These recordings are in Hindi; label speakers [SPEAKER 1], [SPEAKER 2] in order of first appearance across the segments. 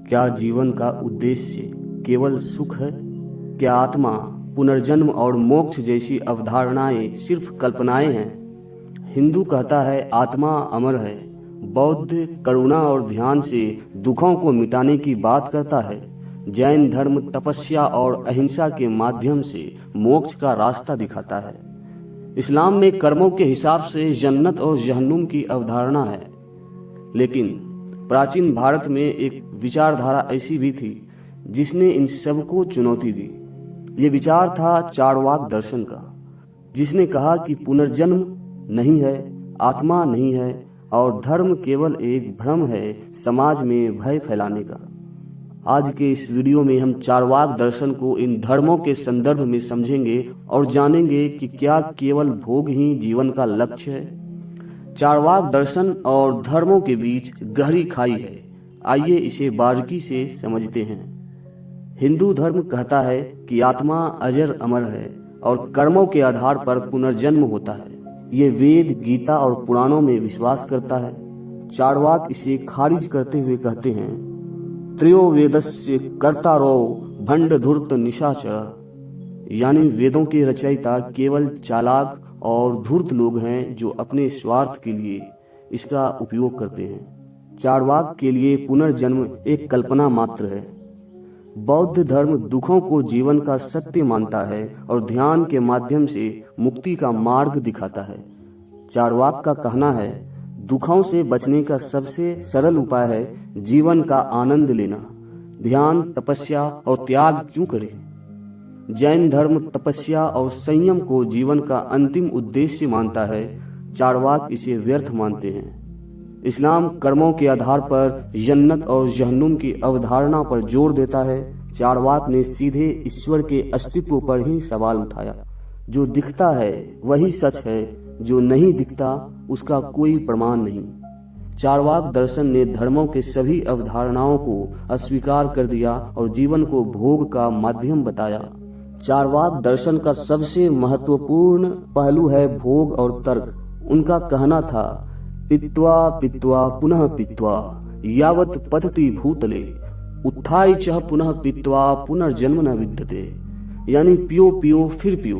[SPEAKER 1] क्या जीवन का उद्देश्य केवल सुख है? क्या आत्मा, पुनर्जन्म और मोक्ष जैसी अवधारणाएं सिर्फ कल्पनाएं हैं? हिंदू कहता है आत्मा अमर है। बौद्ध करुणा और ध्यान से दुखों को मिटाने की बात करता है। जैन धर्म तपस्या और अहिंसा के माध्यम से मोक्ष का रास्ता दिखाता है। इस्लाम में कर्मों के हिसाब से जन्नत और जहन्नुम की अवधारणा है। लेकिन प्राचीन भारत में एक विचारधारा ऐसी भी थी जिसने इन सबको चुनौती दी। ये विचार था चार्वाक दर्शन का, जिसने कहा कि पुनर्जन्म नहीं है, आत्मा नहीं है और धर्म केवल एक भ्रम है समाज में भय फैलाने का। आज के इस वीडियो में हम चार्वाक दर्शन को इन धर्मों के संदर्भ में समझेंगे और जानेंगे कि क्या केवल भोग ही जीवन का लक्ष्य है। चार्वाक दर्शन और धर्मों के बीच गहरी खाई है। आइए इसे बारीकी से समझते हैं। हिंदू धर्म कहता है कि आत्मा अजर अमर है और कर्मों के आधार पर पुनर्जन्म होता है। ये वेद, गीता और पुराणों में विश्वास करता है। चार्वाक इसे खारिज करते हुए कहते हैं, त्रयो वेदस्य कर्तारो भंड धूर्त निशाचर, यानी वेदों के रचयिता केवल चालाक और धूर्त लोग हैं जो अपने स्वार्थ के लिए इसका उपयोग करते हैं। चार्वाक के लिए पुनर्जन्म एक कल्पना मात्र है। बौद्ध धर्म दुखों को जीवन का सत्य मानता है और ध्यान के माध्यम से मुक्ति का मार्ग दिखाता है। चार्वाक का कहना है, दुखों से बचने का सबसे सरल उपाय है जीवन का आनंद लेना। ध्यान, तपस्या और त्याग क्यों करें? जैन धर्म तपस्या और संयम को जीवन का अंतिम उद्देश्य मानता है। चार्वाक इसे व्यर्थ मानते हैं। इस्लाम कर्मों के आधार पर जन्नत और जहन्नुम की अवधारणा पर जोर देता है। चार्वाक ने सीधे ईश्वर के अस्तित्व पर ही सवाल उठाया। जो दिखता है वही सच है, जो नहीं दिखता उसका कोई प्रमाण नहीं। चार्वाक दर्शन ने धर्मों के सभी अवधारणाओं को अस्वीकार कर दिया और जीवन को भोग का माध्यम बताया। चार्वाक दर्शन का सबसे महत्वपूर्ण पहलू है भोग और तर्क। उनका कहना था, पित्वा पित्वा पुनः पित्वा यावत् पतति भूतले उत्थाय च पुनः पित्वा पुनर्जन्म न विद्यते, यानी पियो पियो फिर पियो,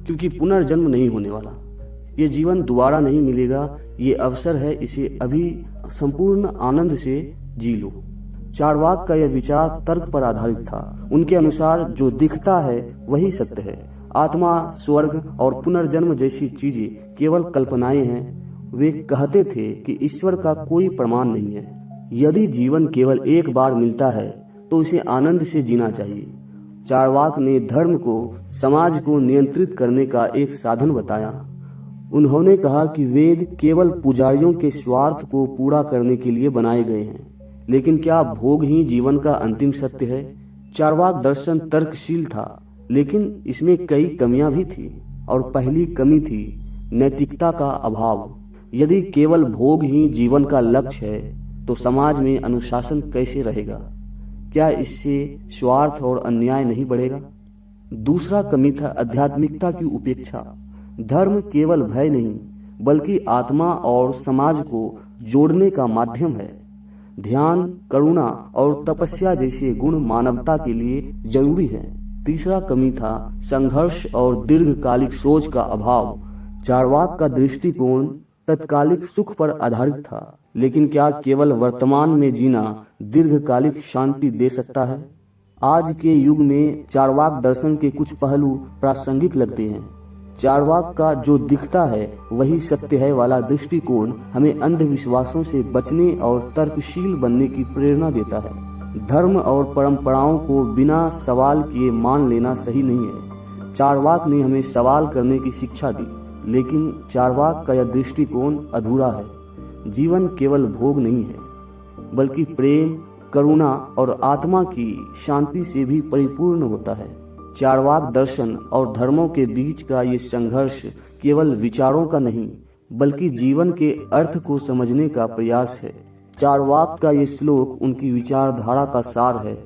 [SPEAKER 1] क्योंकि पुनर्जन्म नहीं होने वाला। ये जीवन दोबारा नहीं मिलेगा, ये अवसर है, इसे अभी संपूर्ण आनंद से जी लो। चार्वाक का यह विचार तर्क पर आधारित था। उनके अनुसार जो दिखता है वही सत्य है। आत्मा, स्वर्ग और पुनर्जन्म जैसी चीजें केवल कल्पनाएं हैं। वे कहते थे कि ईश्वर का कोई प्रमाण नहीं है। यदि जीवन केवल एक बार मिलता है तो उसे आनंद से जीना चाहिए। चार्वाक ने धर्म को समाज को नियंत्रित करने का एक साधन बताया। उन्होंने कहा कि वेद केवल पुजारियों के स्वार्थ को पूरा करने के लिए बनाए गए हैं, लेकिन क्या भोग ही जीवन का अंतिम सत्य है? चार्वाक दर्शन तर्कशील था, लेकिन इसमें कई कमियां भी थी और पहली कमी थी नैतिकता का अभाव। यदि केवल भोग ही जीवन का लक्ष्य है तो समाज में अनुशासन कैसे रहेगा? क्या इससे स्वार्थ और अन्याय नहीं बढ़ेगा? दूसरा कमी था आध्यात्मिकता की उपेक्षा। धर्म केवल भय नहीं बल्कि आत्मा और समाज को जोड़ने का माध्यम है। ध्यान, करुणा और तपस्या जैसे गुण मानवता के लिए जरूरी हैं। तीसरा कमी था संघर्ष और दीर्घकालिक सोच का अभाव। चार्वाक का दृष्टिकोण तत्कालिक सुख पर आधारित था, लेकिन क्या केवल वर्तमान में जीना दीर्घकालिक शांति दे सकता है? आज के युग में चार्वाक दर्शन के कुछ पहलू प्रासंगिक लगते हैं। चार्वाक का जो दिखता है वही सत्य है वाला दृष्टिकोण हमें अंधविश्वासों से बचने और तर्कशील बनने की प्रेरणा देता है। धर्म और परंपराओं को बिना सवाल किए मान लेना सही नहीं है। चार्वाक ने हमें सवाल करने की शिक्षा दी, लेकिन चार्वाक का यह दृष्टिकोण अधूरा है। जीवन केवल भोग नहीं है बल्कि प्रेम, करुणा और आत्मा की शांति से भी परिपूर्ण होता है। चार्वाक दर्शन और धर्मों के बीच का ये संघर्ष केवल विचारों का नहीं बल्कि जीवन के अर्थ को समझने का प्रयास है। चार्वाक का ये श्लोक उनकी विचारधारा का सार है।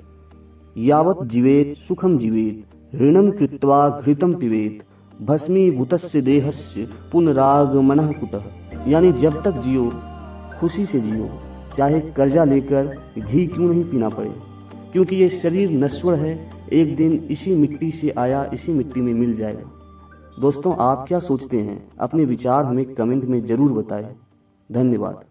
[SPEAKER 1] यावत् जीवेत सुखम जीवेत ऋणम कृत्वा घृतम पिबेत भस्मीभूतस्य देहस्य पुनरागमनः कुतः, यानी जब तक जियो खुशी से जियो, चाहे कर्जा लेकर घी क्यों नहीं पीना पड़े, क्योंकि ये शरीर नश्वर है, एक दिन इसी मिट्टी से आया इसी मिट्टी में मिल जाएगा। दोस्तों, आप क्या सोचते हैं? अपने विचार हमें कमेंट में जरूर बताएं। धन्यवाद।